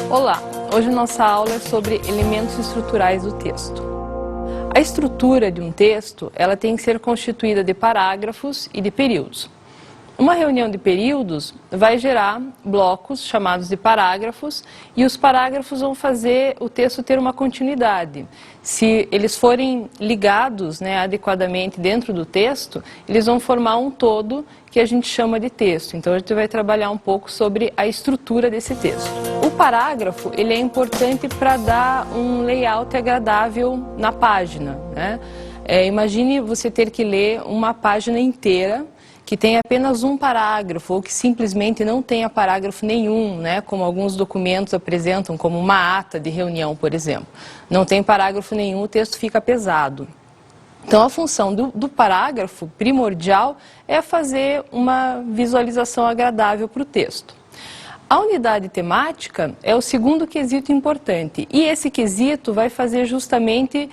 Olá, hoje nossa aula é sobre elementos estruturais do texto. A estrutura de um texto, ela tem que ser constituída de parágrafos e de períodos. Uma reunião de períodos vai gerar blocos chamados de parágrafos e os parágrafos vão fazer o texto ter uma continuidade. Se eles forem ligados, adequadamente dentro do texto, eles vão formar um todo que a gente chama de texto. Então a gente vai trabalhar um pouco sobre a estrutura desse texto. O parágrafo, ele é importante para dar um layout agradável na página, né? Imagine você ter que ler uma página inteira que tem apenas um parágrafo ou que simplesmente não tenha parágrafo nenhum, né? Como alguns documentos apresentam, como uma ata de reunião, por exemplo. Não tem parágrafo nenhum, o texto fica pesado. Então, a função do parágrafo primordial é fazer uma visualização agradável para o texto. A unidade temática é o segundo quesito importante e esse quesito vai fazer justamente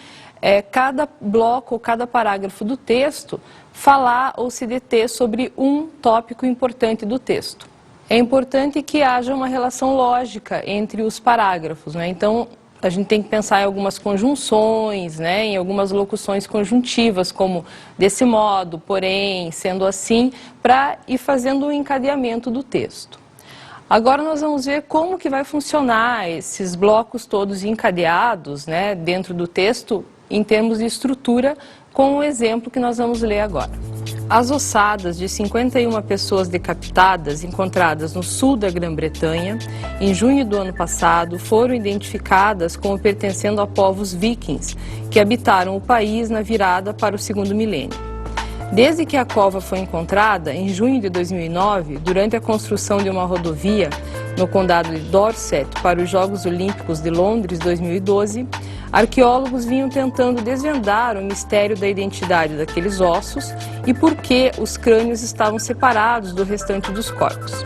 cada bloco ou cada parágrafo do texto falar ou se deter sobre um tópico importante do texto. É importante que haja uma relação lógica entre os parágrafos, né? Então, a gente tem que pensar em algumas conjunções, né? Em algumas locuções conjuntivas, como desse modo, porém, sendo assim, para ir fazendo um encadeamento do texto. Agora nós vamos ver como que vai funcionar esses blocos todos encadeados, né, dentro do texto, em termos de estrutura, com o exemplo que nós vamos ler agora. As ossadas de 51 pessoas decapitadas encontradas no sul da Grã-Bretanha, em junho do ano passado, foram identificadas como pertencendo a povos vikings, que habitaram o país na virada para o segundo milênio. Desde que a cova foi encontrada, em junho de 2009, durante a construção de uma rodovia no condado de Dorset para os Jogos Olímpicos de Londres 2012, arqueólogos vinham tentando desvendar o mistério da identidade daqueles ossos e por que os crânios estavam separados do restante dos corpos.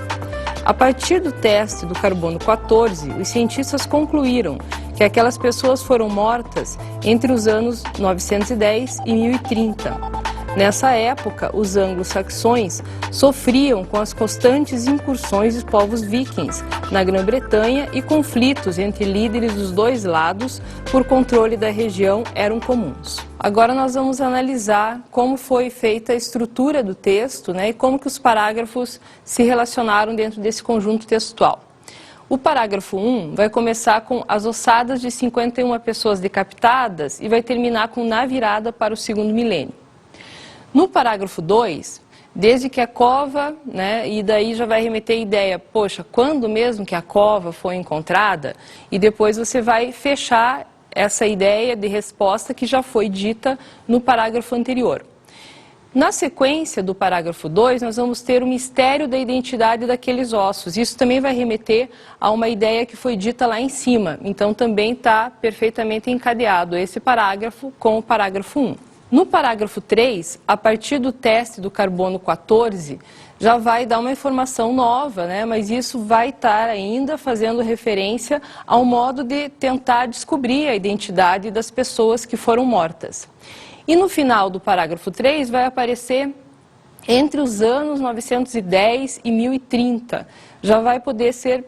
A partir do teste do carbono 14, os cientistas concluíram que aquelas pessoas foram mortas entre os anos 910 e 1030. Nessa época, os anglo-saxões sofriam com as constantes incursões dos povos vikings na Grã-Bretanha e conflitos entre líderes dos dois lados por controle da região eram comuns. Agora nós vamos analisar como foi feita a estrutura do texto, né, e como que os parágrafos se relacionaram dentro desse conjunto textual. O parágrafo 1 vai começar com as ossadas de 51 pessoas decapitadas e vai terminar com na virada para o segundo milênio. No parágrafo 2, desde que a cova, né, e daí já vai remeter a ideia, poxa, quando mesmo que a cova foi encontrada? E depois você vai fechar essa ideia de resposta que já foi dita no parágrafo anterior. Na sequência do parágrafo 2, nós vamos ter o mistério da identidade daqueles ossos. Isso também vai remeter a uma ideia que foi dita lá em cima. Então, também está perfeitamente encadeado esse parágrafo com o parágrafo 1. No parágrafo 3, a partir do teste do carbono 14, já vai dar uma informação nova, né? Mas isso vai estar ainda fazendo referência ao modo de tentar descobrir a identidade das pessoas que foram mortas. E no final do parágrafo 3 vai aparecer entre os anos 910 e 1030. Já vai poder ser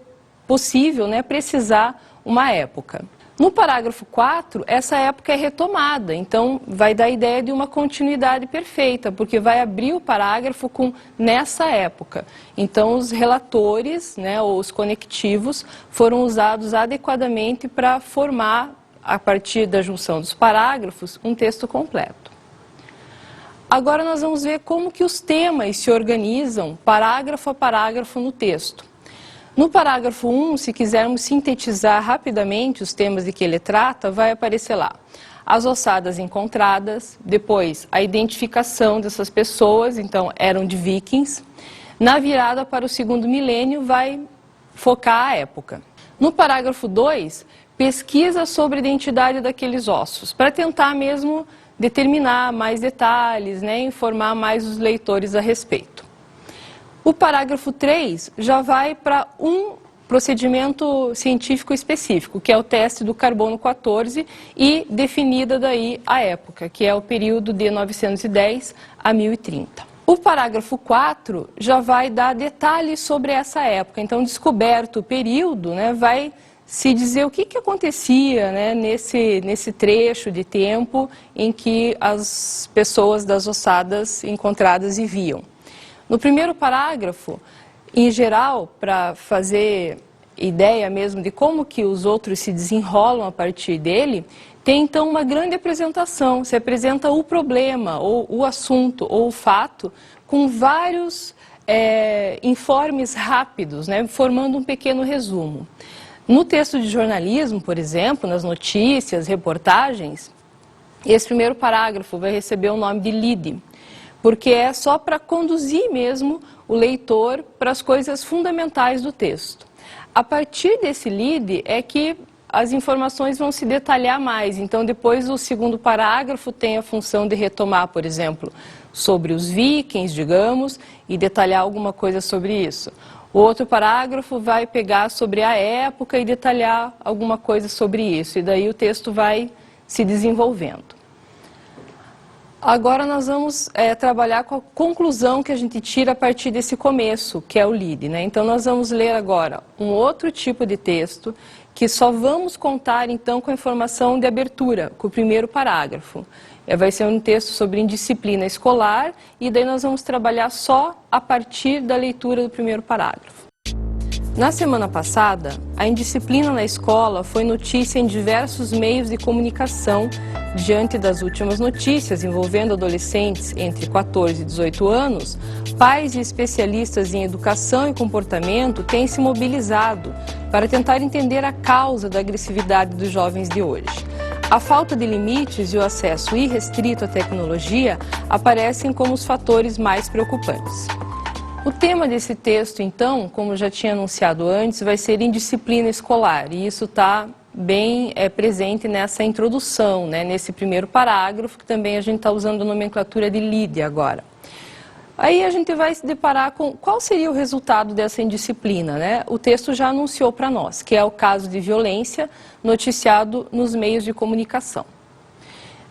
possível, né, precisar uma época. No parágrafo 4, essa época é retomada, então vai dar a ideia de uma continuidade perfeita, porque vai abrir o parágrafo com nessa época. Então os relatores, né, ou os conectivos foram usados adequadamente para formar, a partir da junção dos parágrafos, um texto completo. Agora nós vamos ver como que os temas se organizam parágrafo a parágrafo no texto. No parágrafo 1, se quisermos sintetizar rapidamente os temas de que ele trata, vai aparecer lá as ossadas encontradas, depois a identificação dessas pessoas, então eram de vikings. Na virada para o segundo milênio vai focar a época. No parágrafo 2, pesquisa sobre a identidade daqueles ossos, para tentar mesmo determinar mais detalhes, né, informar mais os leitores a respeito. O parágrafo 3 já vai para um procedimento científico específico, que é o teste do carbono 14 e definida daí a época, que é o período de 910 a 1030. O parágrafo 4 já vai dar detalhes sobre essa época, então descoberto o período, né, vai se dizer o que acontecia, né, nesse trecho de tempo em que as pessoas das ossadas encontradas viviam. No primeiro parágrafo, em geral, para fazer ideia mesmo de como que os outros se desenrolam a partir dele, tem então uma grande apresentação, se apresenta o problema, ou o assunto, ou o fato, com vários informes rápidos, né, formando um pequeno resumo. No texto de jornalismo, por exemplo, nas notícias, reportagens, esse primeiro parágrafo vai receber o nome de lead, porque é só para conduzir mesmo o leitor para as coisas fundamentais do texto. A partir desse lead é que as informações vão se detalhar mais. Então, depois o segundo parágrafo tem a função de retomar, por exemplo, sobre os vikings, digamos, e detalhar alguma coisa sobre isso. O outro parágrafo vai pegar sobre a época e detalhar alguma coisa sobre isso. E daí o texto vai se desenvolvendo. Agora nós vamos trabalhar com a conclusão que a gente tira a partir desse começo, que é o lead, né? Então nós vamos ler agora um outro tipo de texto, que só vamos contar então com a informação de abertura, com o primeiro parágrafo. Vai ser um texto sobre indisciplina escolar e daí nós vamos trabalhar só a partir da leitura do primeiro parágrafo. Na semana passada, a indisciplina na escola foi notícia em diversos meios de comunicação. Diante das últimas notícias envolvendo adolescentes entre 14 e 18 anos, pais e especialistas em educação e comportamento têm se mobilizado para tentar entender a causa da agressividade dos jovens de hoje. A falta de limites e o acesso irrestrito à tecnologia aparecem como os fatores mais preocupantes. O tema desse texto, então, como já tinha anunciado antes, vai ser indisciplina escolar, e isso está bem presente nessa introdução, né, nesse primeiro parágrafo, que também a gente está usando a nomenclatura de lead agora. Aí a gente vai se deparar com qual seria o resultado dessa indisciplina, né? O texto já anunciou para nós, que é o caso de violência noticiado nos meios de comunicação.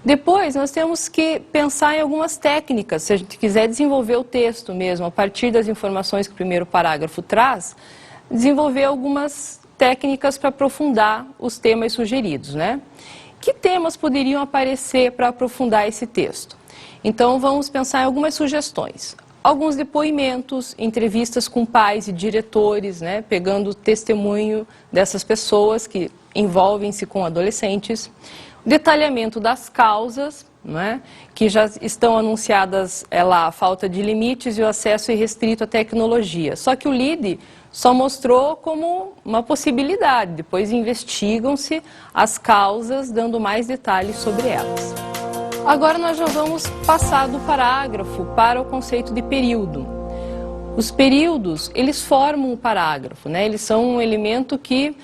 Depois, nós temos que pensar em algumas técnicas, se a gente quiser desenvolver o texto mesmo, a partir das informações que o primeiro parágrafo traz, desenvolver algumas técnicas para aprofundar os temas sugeridos, né? Que temas poderiam aparecer para aprofundar esse texto? Então, vamos pensar em algumas sugestões. Alguns depoimentos, entrevistas com pais e diretores, né, pegando o testemunho dessas pessoas que envolvem-se com adolescentes. O detalhamento das causas, né, que já estão anunciadas lá, a falta de limites e o acesso irrestrito à tecnologia. Só que o lead só mostrou como uma possibilidade, depois investigam-se as causas, dando mais detalhes sobre elas. Agora nós já vamos passar do parágrafo para o conceito de período. Os períodos, eles formam o parágrafo, né? Eles são um elemento que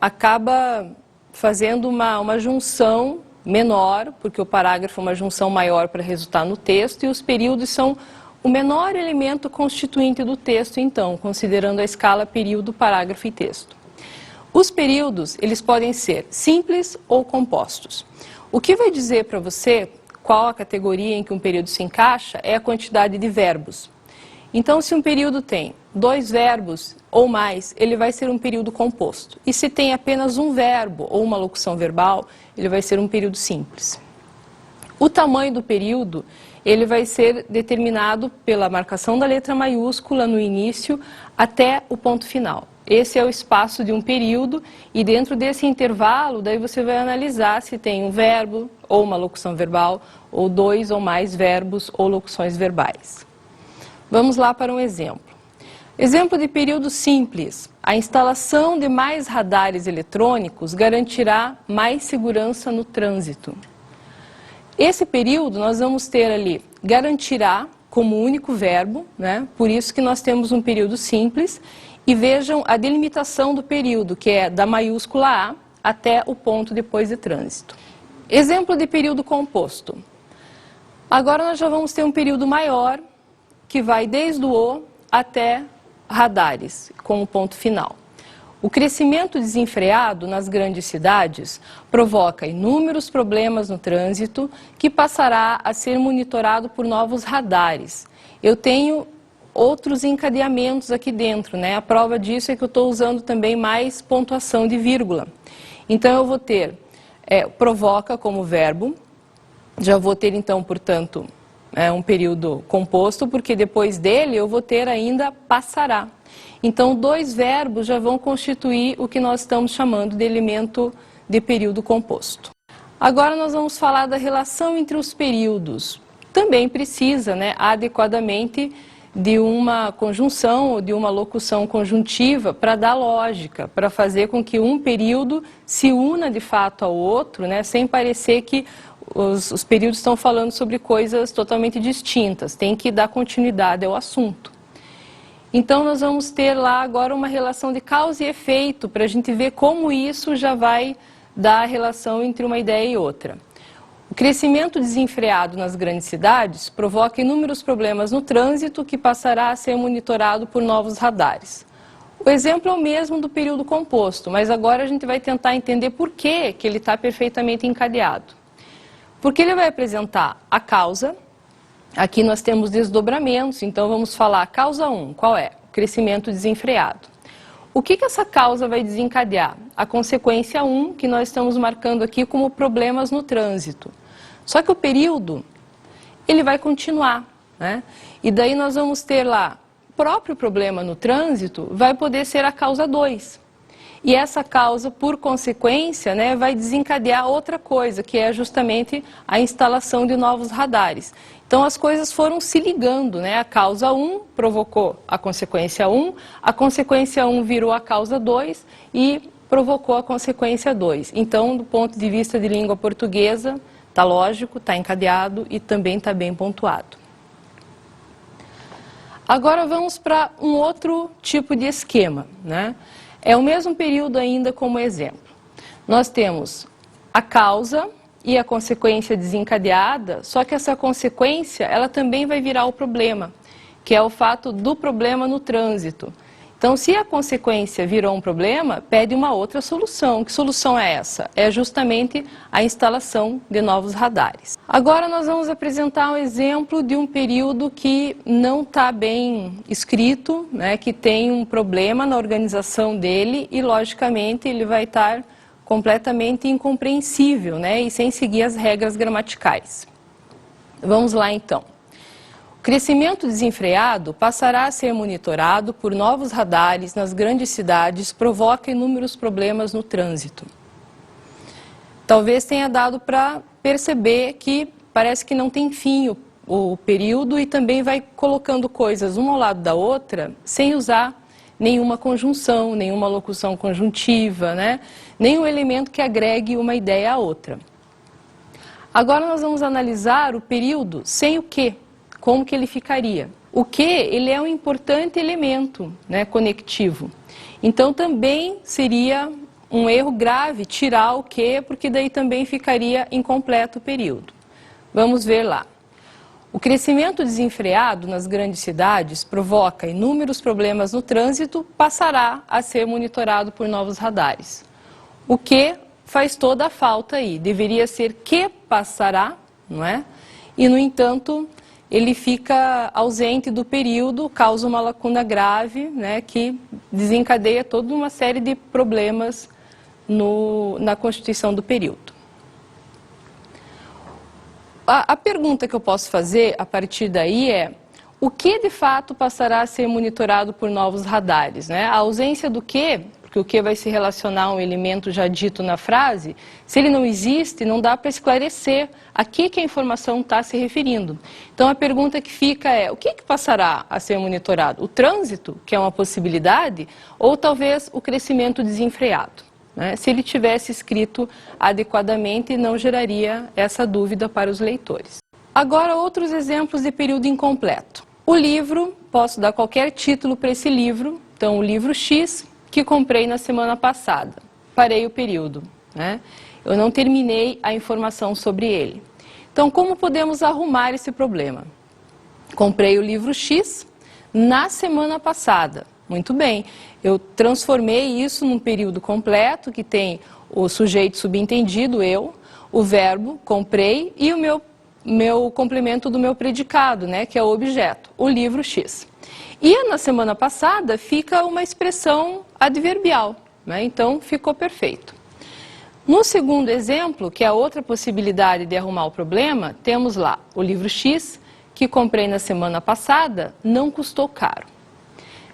acaba fazendo uma junção menor, porque o parágrafo é uma junção maior para resultar no texto, e os períodos são o menor elemento constituinte do texto, então, considerando a escala período, parágrafo e texto. Os períodos, eles podem ser simples ou compostos. O que vai dizer para você qual a categoria em que um período se encaixa é a quantidade de verbos. Então, se um período tem 2 verbos ou mais, ele vai ser um período composto. E se tem apenas um verbo ou uma locução verbal, ele vai ser um período simples. O tamanho do período, ele vai ser determinado pela marcação da letra maiúscula no início até o ponto final. Esse é o espaço de um período e dentro desse intervalo, daí você vai analisar se tem um verbo ou uma locução verbal ou 2 ou mais verbos ou locuções verbais. Vamos lá para um exemplo. Exemplo de período simples. A instalação de mais radares eletrônicos garantirá mais segurança no trânsito. Esse período nós vamos ter ali garantirá como único verbo, né? Por isso que nós temos um período simples. E vejam a delimitação do período, que é da maiúscula A até o ponto depois de trânsito. Exemplo de período composto. Agora nós já vamos ter um período maior, que vai desde o O até radares, com o ponto final. O crescimento desenfreado nas grandes cidades provoca inúmeros problemas no trânsito, que passará a ser monitorado por novos radares. Eu tenho outros encadeamentos aqui dentro, né? A prova disso é que eu estou usando também mais pontuação de vírgula. Então, eu vou ter provoca como verbo, já vou ter então, portanto, um período composto, porque depois dele eu vou ter ainda passará. Então, 2 verbos já vão constituir o que nós estamos chamando de elemento de período composto. Agora nós vamos falar da relação entre os períodos. Também precisa, né, adequadamente de uma conjunção ou de uma locução conjuntiva para dar lógica, para fazer com que um período se una de fato ao outro, né, sem parecer que os períodos estão falando sobre coisas totalmente distintas. Tem que dar continuidade ao assunto. Então, nós vamos ter lá agora uma relação de causa e efeito, para a gente ver como isso já vai dar a relação entre uma ideia e outra. O crescimento desenfreado nas grandes cidades provoca inúmeros problemas no trânsito que passará a ser monitorado por novos radares. O exemplo é o mesmo do período composto, mas agora a gente vai tentar entender por que ele está perfeitamente encadeado. Porque ele vai apresentar a causa. Aqui nós temos desdobramentos, então vamos falar causa 1, qual é? O crescimento desenfreado. O que essa causa vai desencadear? A consequência 1, que nós estamos marcando aqui como problemas no trânsito. Só que o período, ele vai continuar, né? E daí nós vamos ter lá, o próprio problema no trânsito vai poder ser a causa 2. E essa causa, por consequência, né, vai desencadear outra coisa, que é justamente a instalação de novos radares. Então, as coisas foram se ligando, né? A causa 1 provocou a consequência 1 virou a causa 2 e provocou a consequência 2. Então, do ponto de vista de língua portuguesa, está lógico, está encadeado e também está bem pontuado. Agora vamos para um outro tipo de esquema, né? É o mesmo período ainda como exemplo. Nós temos a causa e a consequência desencadeada, só que essa consequência, ela também vai virar o problema, que é o fato do problema no trânsito. Então, se a consequência virou um problema, pede uma outra solução. Que solução é essa? É justamente a instalação de novos radares. Agora nós vamos apresentar um exemplo de um período que não está bem escrito, né, que tem um problema na organização dele e, logicamente, ele vai estar completamente incompreensível, né, e sem seguir as regras gramaticais. Vamos lá, então. O crescimento desenfreado passará a ser monitorado por novos radares nas grandes cidades, provoca inúmeros problemas no trânsito. Talvez tenha dado para perceber que parece que não tem fim o período e também vai colocando coisas uma ao lado da outra sem usar nenhuma conjunção, nenhuma locução conjuntiva, né? Nenhum elemento que agregue uma ideia à outra. Agora nós vamos analisar o período sem o que. Como que ele ficaria? O que, ele é um importante elemento, né, conectivo. Então, também seria um erro grave tirar o que, porque daí também ficaria incompleto o período. Vamos ver lá. O crescimento desenfreado nas grandes cidades provoca inúmeros problemas no trânsito, passará a ser monitorado por novos radares. O que faz toda a falta aí. Deveria ser que passará, não é? E, no entanto, ele fica ausente do período, causa uma lacuna grave, né, que desencadeia toda uma série de problemas na constituição do período. A pergunta que eu posso fazer a partir daí é: o que de fato passará a ser monitorado por novos radares, né? A ausência do que, porque o que vai se relacionar a um elemento já dito na frase, se ele não existe, não dá para esclarecer a que a informação está se referindo. Então, a pergunta que fica é: o que passará a ser monitorado? O trânsito, que é uma possibilidade, ou talvez o crescimento desenfreado? Né? Se ele tivesse escrito adequadamente, não geraria essa dúvida para os leitores. Agora, outros exemplos de período incompleto. O livro, posso dar qualquer título para esse livro, então o livro X, que comprei na semana passada. Parei o período, né? Eu não terminei a informação sobre ele. Então, como podemos arrumar esse problema? Comprei o livro X na semana passada. Muito bem, eu transformei isso num período completo, que tem o sujeito subentendido, eu, o verbo, comprei, e o meu complemento do meu predicado, né, que é o objeto, o livro X. E na semana passada fica uma expressão adverbial, né? Então ficou perfeito. No segundo exemplo, que é a outra possibilidade de arrumar o problema, temos lá o livro X, que comprei na semana passada, não custou caro.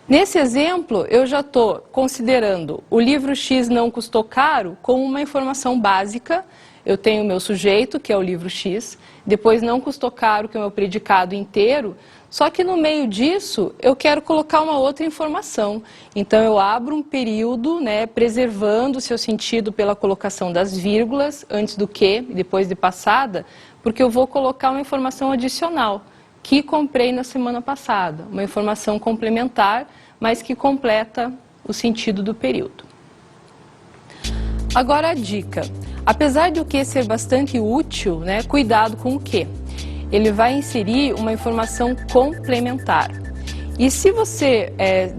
Nesse exemplo, eu já estou considerando o livro X não custou caro como uma informação básica. Eu tenho o meu sujeito, que é o livro X, depois não custou caro, que é o meu predicado inteiro, só que no meio disso eu quero colocar uma outra informação. Então eu abro um período, né, preservando o seu sentido pela colocação das vírgulas, antes do que e depois de passada, porque eu vou colocar uma informação adicional, que comprei na semana passada, uma informação complementar, mas que completa o sentido do período. Agora a dica. Apesar de o que ser bastante útil, né, cuidado com o que. Ele vai inserir uma informação complementar. E se você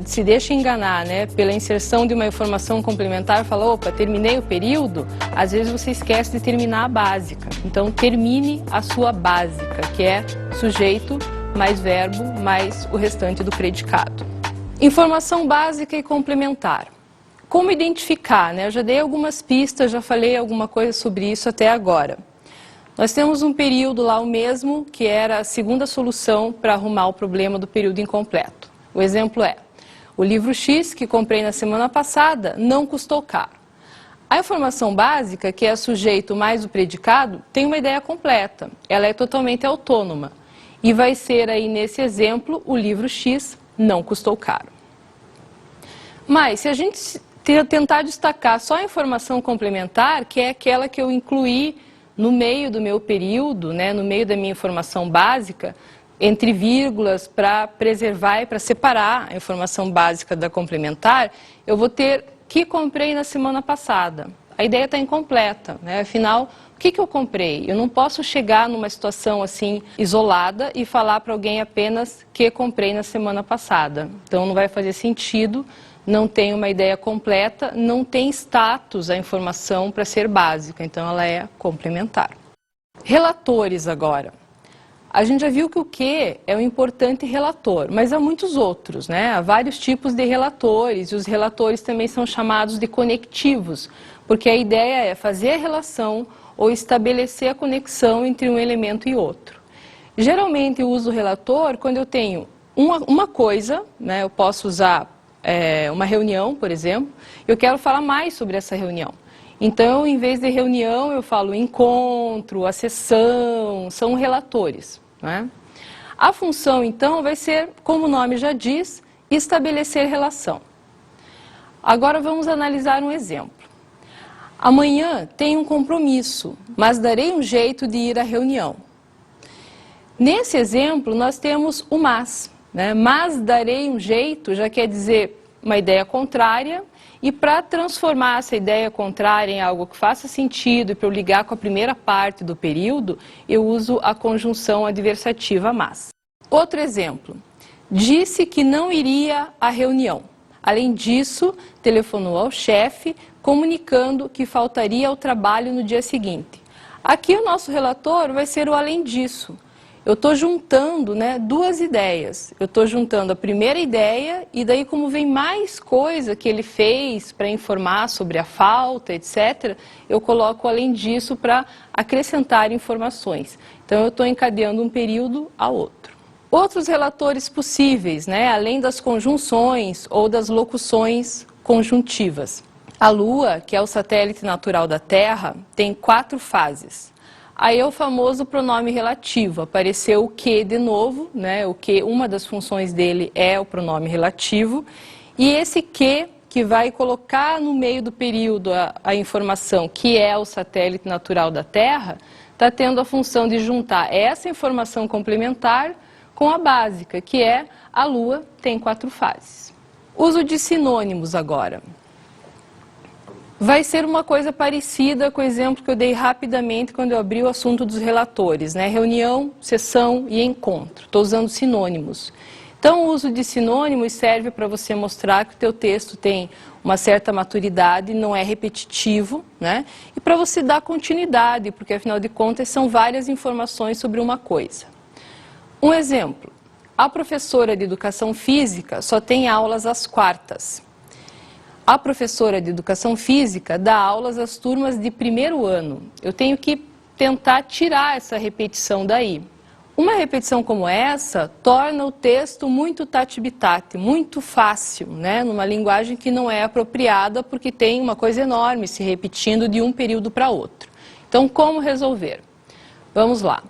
se deixa enganar, né, pela inserção de uma informação complementar, fala, opa, terminei o período, às vezes você esquece de terminar a básica. Então termine a sua básica, que é sujeito mais verbo mais o restante do predicado. Informação básica e complementar. Como identificar, né? Eu já dei algumas pistas, já falei alguma coisa sobre isso até agora. Nós temos um período lá o mesmo, que era a segunda solução para arrumar o problema do período incompleto. O exemplo é, o livro X, que comprei na semana passada, não custou caro. A informação básica, que é sujeito mais o predicado, tem uma ideia completa. Ela é totalmente autônoma. E vai ser aí, nesse exemplo, o livro X não custou caro. Mas, se a gente tentar destacar só a informação complementar, que é aquela que eu incluí no meio do meu período, né, no meio da minha informação básica, entre vírgulas, para preservar e para separar a informação básica da complementar, eu vou ter que comprei na semana passada. A ideia está incompleta, né? Afinal, o que eu comprei? Eu não posso chegar numa situação assim isolada e falar para alguém apenas que comprei na semana passada. Então não vai fazer sentido, não tem uma ideia completa, não tem status a informação para ser básica, então ela é complementar. Relatores agora. A gente já viu que o que é um importante relator, mas há muitos outros, né? Há vários tipos de relatores, e os relatores também são chamados de conectivos, porque a ideia é fazer a relação ou estabelecer a conexão entre um elemento e outro. Geralmente eu uso o relator quando eu tenho uma coisa, né? Eu posso usar uma reunião, por exemplo, eu quero falar mais sobre essa reunião. Então, em vez de reunião, eu falo encontro, a sessão, são relatores, né? A função, então, vai ser, como o nome já diz, estabelecer relação. Agora vamos analisar um exemplo. Amanhã tenho um compromisso, mas darei um jeito de ir à reunião. Nesse exemplo, nós temos o mas, né? Mas darei um jeito já quer dizer uma ideia contrária, e para transformar essa ideia contrária em algo que faça sentido e para eu ligar com a primeira parte do período, eu uso a conjunção adversativa mas. Outro exemplo, disse que não iria à reunião. Além disso, telefonou ao chefe, comunicando que faltaria ao trabalho no dia seguinte. Aqui o nosso relator vai ser o além disso. Eu estou juntando, né, duas ideias. Eu estou juntando a primeira ideia e daí como vem mais coisa que ele fez para informar sobre a falta, etc., eu coloco além disso para acrescentar informações. Então eu estou encadeando um período a outro. Outros relatores possíveis, né, além das conjunções ou das locuções conjuntivas. A Lua, que é o satélite natural da Terra, tem 4 fases. Aí é o famoso pronome relativo, apareceu o que de novo, né? O que, uma das funções dele é o pronome relativo, e esse que vai colocar no meio do período a informação que é o satélite natural da Terra, está tendo a função de juntar essa informação complementar com a básica, que é a Lua tem 4 fases. Uso de sinônimos agora. Vai ser uma coisa parecida com o exemplo que eu dei rapidamente quando eu abri o assunto dos relatores, né? Reunião, sessão e encontro. Estou usando sinônimos. Então, o uso de sinônimos serve para você mostrar que o teu texto tem uma certa maturidade, não é repetitivo, né? E para você dar continuidade, porque afinal de contas são várias informações sobre uma coisa. Um exemplo, A professora de educação física só tem aulas às quartas. A professora de educação física dá aulas às turmas de primeiro ano. Eu tenho que tentar tirar essa repetição daí. Uma repetição como essa torna o texto muito tati-bitate, muito fácil, né? Numa linguagem que não é apropriada porque tem uma coisa enorme se repetindo de um período para outro. Então, como resolver? Vamos lá.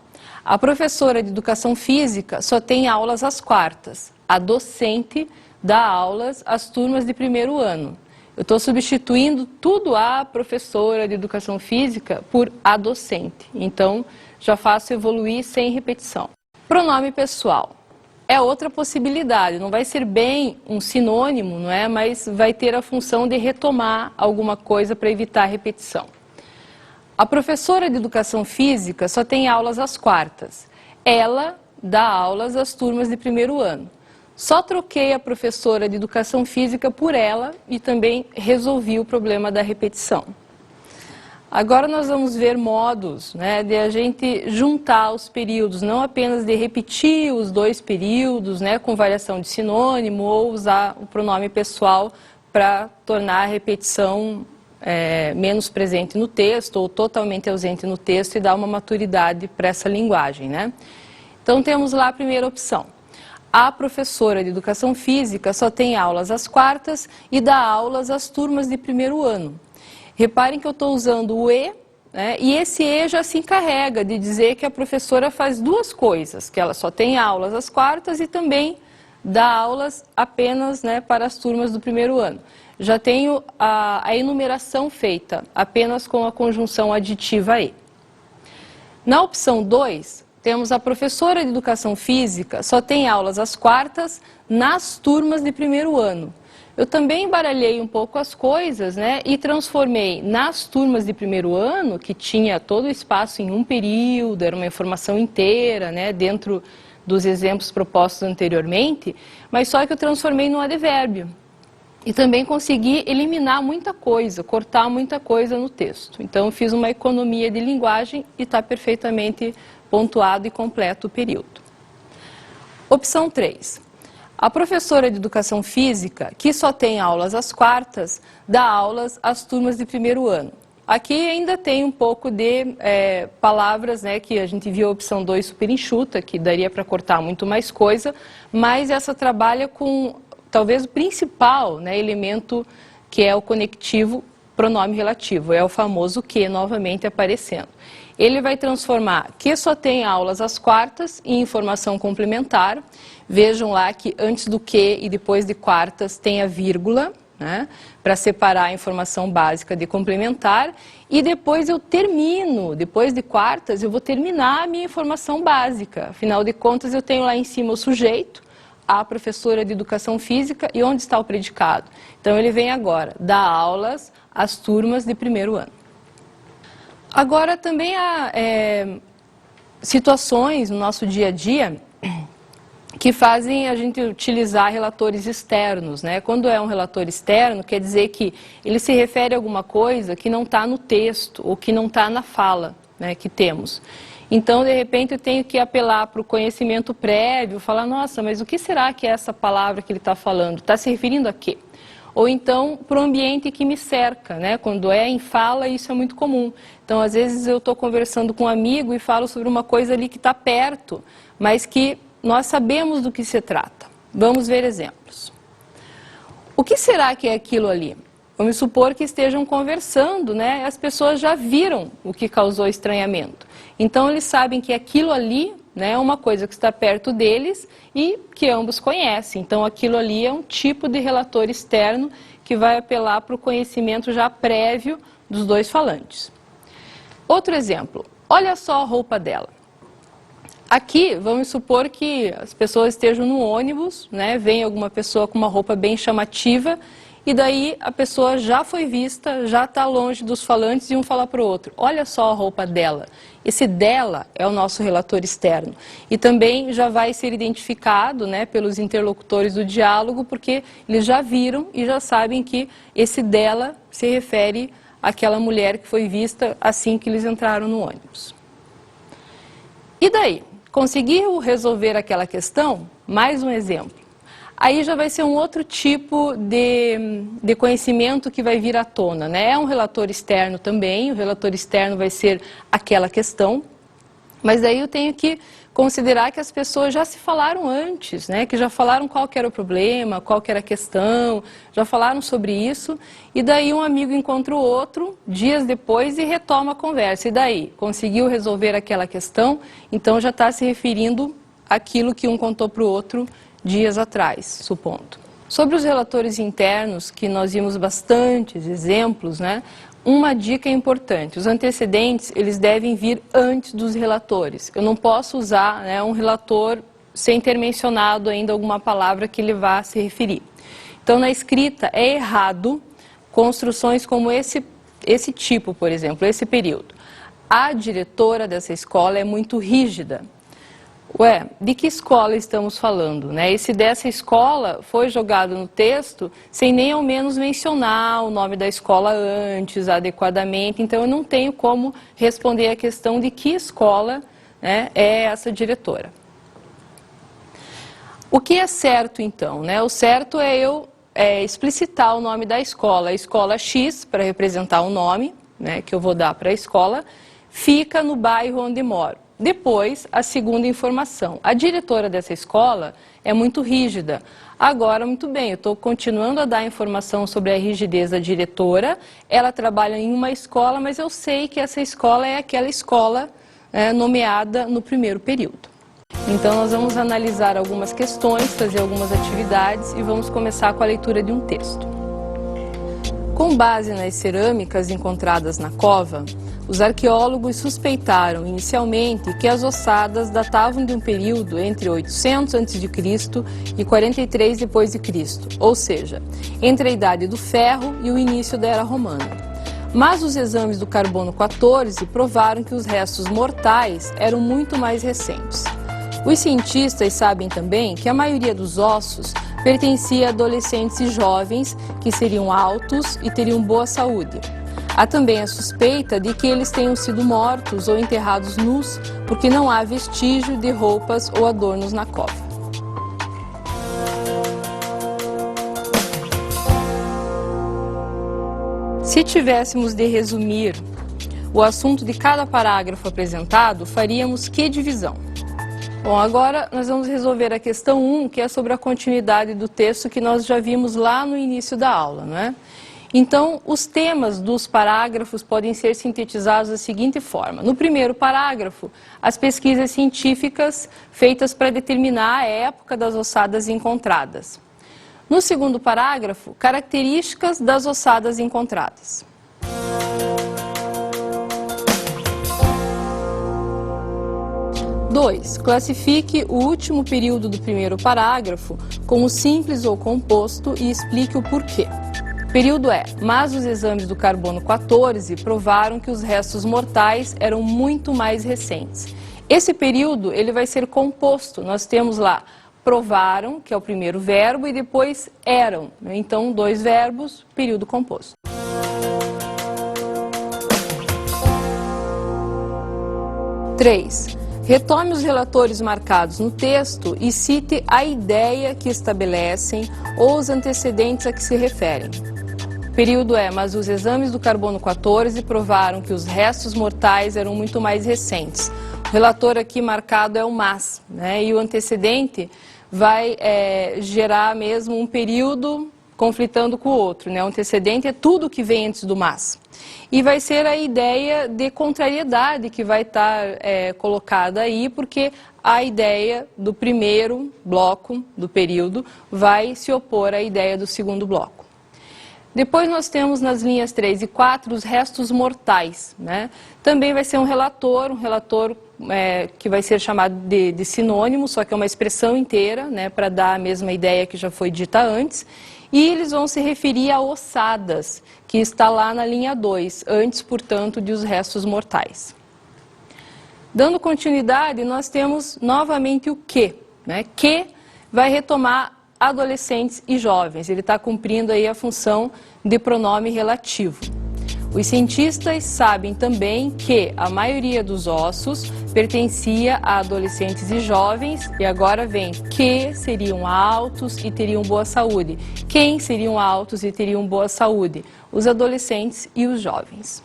A professora de educação física só tem aulas às quartas. A docente dá aulas às turmas de primeiro ano. Eu estou substituindo tudo a professora de educação física por a docente. Então, já faço evoluir sem repetição. Pronome pessoal. É outra possibilidade. Não vai ser bem um sinônimo, não é? Mas vai ter a função de retomar alguma coisa para evitar a repetição. A professora de educação física só tem aulas às quartas. Ela dá aulas às turmas de primeiro ano. Só troquei a professora de educação física por ela e também resolvi o problema da repetição. Agora nós vamos ver modos, né, de a gente juntar os períodos, não apenas de repetir os dois períodos, né, com variação de sinônimo ou usar o pronome pessoal para tornar a repetição menos presente no texto ou totalmente ausente no texto e dar uma maturidade para essa linguagem, né? Então temos lá a primeira opção. A professora de educação física só tem aulas às quartas e dá aulas às turmas de primeiro ano. Reparem que eu estou usando o E, né, e esse E já se encarrega de dizer que a professora faz duas coisas, que ela só tem aulas às quartas e também dá aulas apenas, né, para as turmas do primeiro ano. Já tenho a enumeração feita apenas com a conjunção aditiva E. Na opção 2, temos a professora de educação física só tem aulas às quartas nas turmas de primeiro ano. Eu também embaralhei um pouco as coisas, né, e transformei nas turmas de primeiro ano, que tinha todo o espaço em um período, era uma informação inteira, né, dentro dos exemplos propostos anteriormente, mas só que eu transformei num advérbio. E também consegui eliminar muita coisa, cortar muita coisa no texto. Então, fiz uma economia de linguagem e está perfeitamente pontuado e completo o período. Opção 3. A professora de educação física, que só tem aulas às quartas, dá aulas às turmas de primeiro ano. Aqui ainda tem um pouco de palavras, né, que a gente viu a opção 2 super enxuta, que daria para cortar muito mais coisa, mas essa trabalha com talvez o principal, né, elemento que é o conectivo pronome relativo, é o famoso que novamente aparecendo. Ele vai transformar que só tem aulas às quartas em informação complementar. Vejam lá que antes do que e depois de quartas tem a vírgula, né, para separar a informação básica de complementar. E depois eu termino, depois de quartas, eu vou terminar a minha informação básica. Afinal de contas, eu tenho lá em cima o sujeito, a professora de educação física e onde está o predicado. Então ele vem agora, dá aulas às turmas de primeiro ano. Agora também há situações no nosso dia a dia que fazem a gente utilizar relatores externos, né? Quando é um relator externo, quer dizer que ele se refere a alguma coisa que não está no texto ou que não está na fala, né, que temos. Então, de repente, eu tenho que apelar para o conhecimento prévio, falar, nossa, mas o que será que é essa palavra que ele está falando? Está se referindo a quê? Ou então, para o ambiente que me cerca, né? Quando é em fala, isso é muito comum. Então, às vezes, eu estou conversando com um amigo e falo sobre uma coisa ali que está perto, mas que nós sabemos do que se trata. Vamos ver exemplos. O que será que é aquilo ali? Vamos supor que estejam conversando, né? As pessoas já viram o que causou estranhamento. Então, eles sabem que aquilo ali, né, é uma coisa que está perto deles e que ambos conhecem. Então, aquilo ali é um tipo de relator externo que vai apelar para o conhecimento já prévio dos dois falantes. Outro exemplo, olha só a roupa dela. Aqui, vamos supor que as pessoas estejam no ônibus, né, vem alguma pessoa com uma roupa bem chamativa, e daí a pessoa já foi vista, já está longe dos falantes e um fala para o outro, olha só a roupa dela. Esse dela é o nosso relator externo. E também já vai ser identificado, né, pelos interlocutores do diálogo, porque eles já viram e já sabem que esse dela se refere àquela mulher que foi vista assim que eles entraram no ônibus. E daí? Conseguiu resolver aquela questão? mais um exemplo. Aí já vai ser um outro tipo de conhecimento que vai vir à tona, né? É um relator externo também, o relator externo vai ser aquela questão, mas daí eu tenho que considerar que as pessoas já se falaram antes, né? Que já falaram qual que era o problema, qual que era a questão, já falaram sobre isso, e daí um amigo encontra o outro dias depois e retoma a conversa. E daí? Conseguiu resolver aquela questão, então já está se referindo àquilo que um contou para o outro dias atrás, supondo. Sobre os relatores internos, que nós vimos bastantes exemplos, né? Uma dica importante, os antecedentes, eles devem vir antes dos relatores. Eu não posso usar, né, um relator sem ter mencionado ainda alguma palavra que ele vá se referir. Então, na escrita, é errado construções como esse tipo, por exemplo, esse período. A diretora dessa escola é muito rígida. Ué, de que escola estamos falando, né? Esse dessa escola foi jogado no texto sem nem ao menos mencionar o nome da escola antes, adequadamente, então eu não tenho como responder a questão de que escola, né, é essa diretora. O que é certo então, né? O certo é eu explicitar o nome da escola. A escola X, para representar o nome, né, que eu vou dar para a escola, fica no bairro onde moro. Depois, a segunda informação. A diretora dessa escola é muito rígida. Agora, muito bem, eu estou continuando a dar informação sobre a rigidez da diretora. Ela trabalha em uma escola, mas eu sei que essa escola é aquela escola nomeada no primeiro período. Então, nós vamos analisar algumas questões, fazer algumas atividades e vamos começar com a leitura de um texto. Com base nas cerâmicas encontradas na cova, os arqueólogos suspeitaram inicialmente que as ossadas datavam de um período entre 800 a.C. e 43 d.C., ou seja, entre a Idade do Ferro e o início da Era Romana. Mas os exames do carbono 14 provaram que os restos mortais eram muito mais recentes. Os cientistas sabem também que a maioria dos ossos pertencia a adolescentes e jovens que seriam altos e teriam boa saúde. Há também a suspeita de que eles tenham sido mortos ou enterrados nus, porque não há vestígio de roupas ou adornos na cova. Se tivéssemos de resumir o assunto de cada parágrafo apresentado, faríamos que divisão? Bom, agora nós vamos resolver a questão 1, que é sobre a continuidade do texto que nós já vimos lá no início da aula, não é? Então, os temas dos parágrafos podem ser sintetizados da seguinte forma. No primeiro parágrafo, as pesquisas científicas feitas para determinar a época das ossadas encontradas. No segundo parágrafo, características das ossadas encontradas. Dois, classifique o último período do primeiro parágrafo como simples ou composto e explique o porquê. O período é, mas os exames do carbono 14 provaram que os restos mortais eram muito mais recentes. Esse período ele vai ser composto, nós temos lá provaram, que é o primeiro verbo, e depois eram, então dois verbos, período composto. 3. Retome os relatores marcados no texto e cite a ideia que estabelecem ou os antecedentes a que se referem. O período é, mas os exames do carbono 14 provaram que os restos mortais eram muito mais recentes. O relator aqui marcado é o mas, né? E o antecedente vai gerar mesmo um período conflitando com o outro, né? O antecedente é tudo que vem antes do mas. E vai ser a ideia de contrariedade que vai estar colocada aí, porque a ideia do primeiro bloco do período vai se opor à ideia do segundo bloco. Depois nós temos nas linhas 3 e 4 os restos mortais, né? Também vai ser um relator que vai ser chamado de sinônimo, só que é uma expressão inteira, né, para dar a mesma ideia que já foi dita antes. E eles vão se referir a ossadas, que está lá na linha 2, antes, portanto, de os restos mortais. Dando continuidade, nós temos novamente o que, né? Que vai retomar adolescentes e jovens. Ele está cumprindo aí a função de pronome relativo. Os cientistas sabem também que a maioria dos ossos pertencia a adolescentes e jovens, e agora vem que seriam altos e teriam boa saúde. Quem seriam altos e teriam boa saúde? Os adolescentes e os jovens.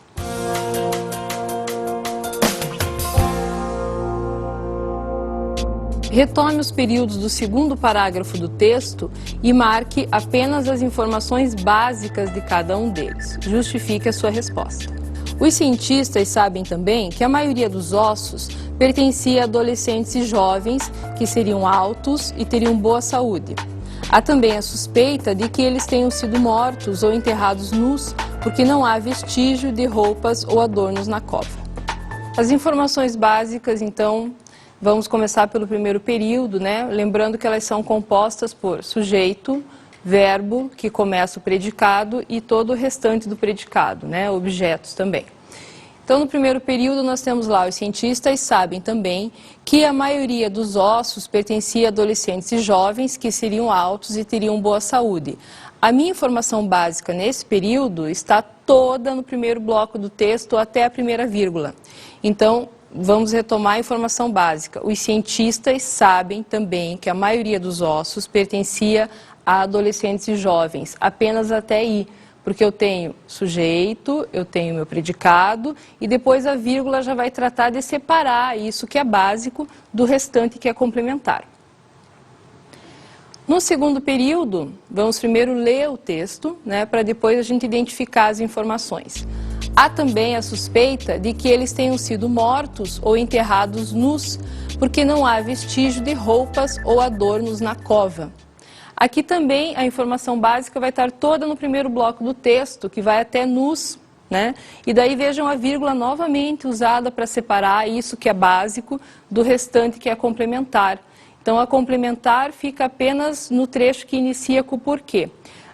Retome os períodos do segundo parágrafo do texto e marque apenas as informações básicas de cada um deles. Justifique a sua resposta. Os cientistas sabem também que a maioria dos ossos pertencia a adolescentes e jovens que seriam altos e teriam boa saúde. Há também a suspeita de que eles tenham sido mortos ou enterrados nus, porque não há vestígio de roupas ou adornos na cova. As informações básicas, então, vamos começar pelo primeiro período, né? Lembrando que elas são compostas por sujeito, verbo, que começa o predicado, e todo o restante do predicado, né? Objetos também. Então, no primeiro período, nós temos lá, os cientistas sabem também que a maioria dos ossos pertencia a adolescentes e jovens que seriam altos e teriam boa saúde. A minha informação básica nesse período está toda no primeiro bloco do texto até a primeira vírgula. Então, vamos retomar a informação básica. Os cientistas sabem também que a maioria dos ossos pertencia a adolescentes e jovens, apenas até aí, porque eu tenho sujeito, eu tenho meu predicado e depois a vírgula já vai tratar de separar isso que é básico do restante que é complementar. No segundo período, vamos primeiro ler o texto, né, para depois a gente identificar as informações. Há também a suspeita de que eles tenham sido mortos ou enterrados nus, porque não há vestígio de roupas ou adornos na cova. Aqui também a informação básica vai estar toda no primeiro bloco do texto, que vai até nus, né? E daí vejam a vírgula novamente usada para separar isso que é básico do restante que é complementar. Então a complementar fica apenas no trecho que inicia com o porquê.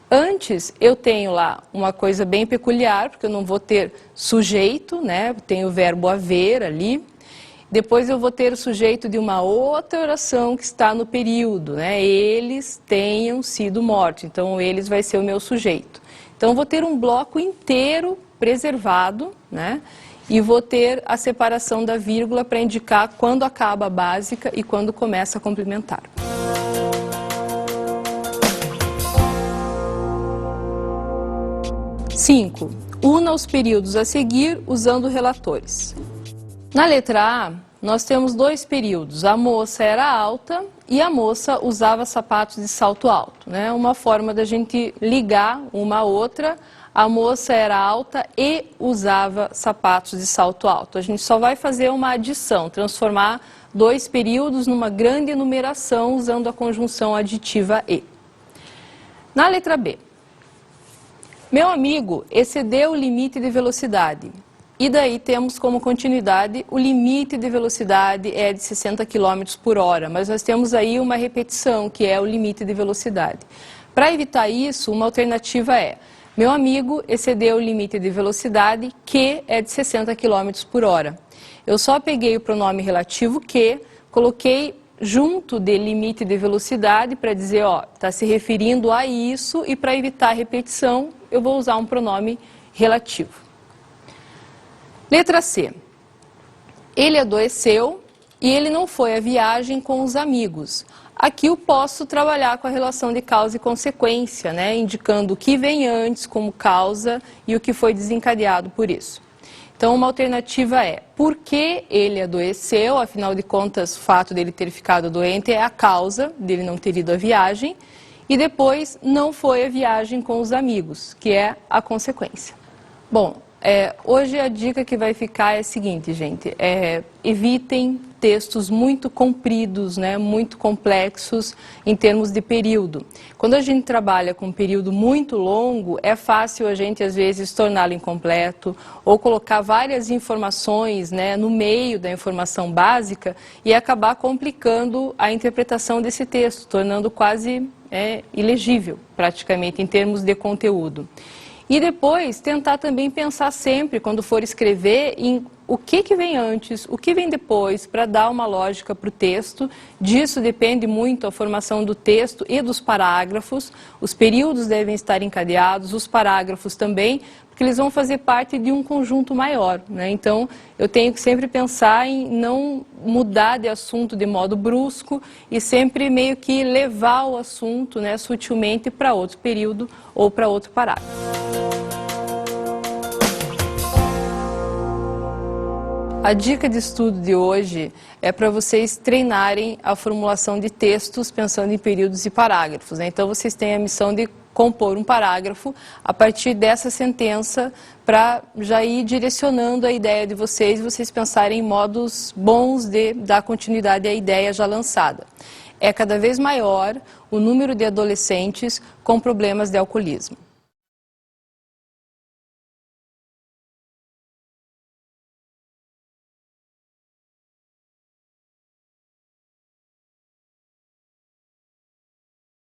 Antes, eu tenho lá uma coisa bem peculiar, porque eu não vou ter sujeito, né? Tenho o verbo haver ali. Depois eu vou ter o sujeito de uma outra oração que está no período, né? Eles tenham sido mortos. Então, eles vai ser o meu sujeito. Então, eu vou ter um bloco inteiro preservado, né? E vou ter a separação da vírgula para indicar quando acaba a básica e quando começa a complementar. Cinco. Una os períodos a seguir usando relatores. Na letra A, nós temos dois períodos. A moça era alta e a moça usava sapatos de salto alto, né? Uma forma da gente ligar uma à outra. A moça era alta e usava sapatos de salto alto. A gente só vai fazer uma adição, transformar dois períodos numa grande enumeração usando a conjunção aditiva e. Na letra B, meu amigo excedeu o limite de velocidade. E daí temos como continuidade o limite de velocidade é de 60 km por hora, mas nós temos aí uma repetição, que é o limite de velocidade. Para evitar isso, uma alternativa é: meu amigo excedeu o limite de velocidade, que é de 60 km por hora. Eu só peguei o pronome relativo que, coloquei junto de limite de velocidade para dizer, ó, está se referindo a isso, e para evitar a repetição, eu vou usar um pronome relativo. Letra C. Ele adoeceu e ele não foi à viagem com os amigos. Aqui eu posso trabalhar com a relação de causa e consequência, né? Indicando o que vem antes como causa e o que foi desencadeado por isso. Então, uma alternativa é: por que ele adoeceu? Afinal de contas, o fato dele ter ficado doente é a causa dele não ter ido à viagem. E depois, não foi à viagem com os amigos, que é a consequência. Bom, hoje a dica que vai ficar é a seguinte, gente: evitem textos muito compridos, né, muito complexos em termos de período. Quando a gente trabalha com um período muito longo, é fácil a gente, às vezes, torná-lo incompleto ou colocar várias informações, né, no meio da informação básica e acabar complicando a interpretação desse texto, tornando quase ilegível, praticamente, em termos de conteúdo. E depois, tentar também pensar sempre, quando for escrever, em o que vem antes, o que vem depois, para dar uma lógica para o texto. Disso depende muito a formação do texto e dos parágrafos. Os períodos devem estar encadeados, os parágrafos também, porque eles vão fazer parte de um conjunto maior, né? Então, eu tenho que sempre pensar em não mudar de assunto de modo brusco e sempre meio que levar o assunto, né, sutilmente para outro período ou para outro parágrafo. A dica de estudo de hoje é para vocês treinarem a formulação de textos pensando em períodos e parágrafos, né? Então, vocês têm a missão de compor um parágrafo a partir dessa sentença para já ir direcionando a ideia de vocês pensarem em modos bons de dar continuidade à ideia já lançada. É cada vez maior o número de adolescentes com problemas de alcoolismo.